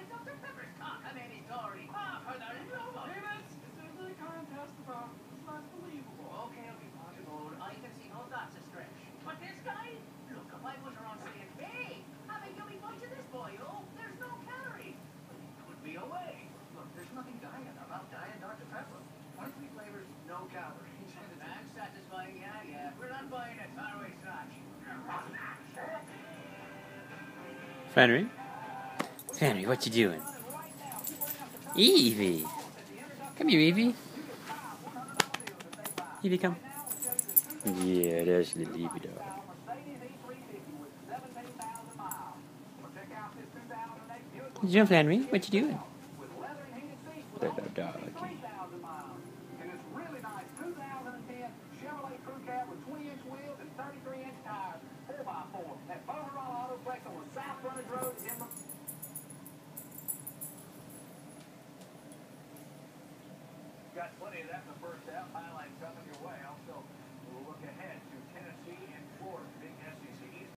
Dr. Pepper's cockamamie story. Ah, for the love of... This is a contest about it's not believable. Okay, possible. I can see how that's a stretch. But this guy? Look, if I was around saying, hey, have a yummy bite of this boy, oh, there's no calories. But he could be away. Look, there's nothing diet about Diet Dr. Pepper. 23 flavors, no calories. And satisfying, yeah. We're not buying a faraway snatch. Flannery? Flannery, what you doing? Evie! Come here, Evie. Evie, come. Yeah, there's little Evie dog. What you doing, Flannery? What you doing? Little dog. Chevrolet crew cab with 20-inch wheels and 33-inch tires, 4x4. At Motorola Autoplex on the South Frontage Road in the... Got plenty of that in the first half. Highlights coming your way. Also,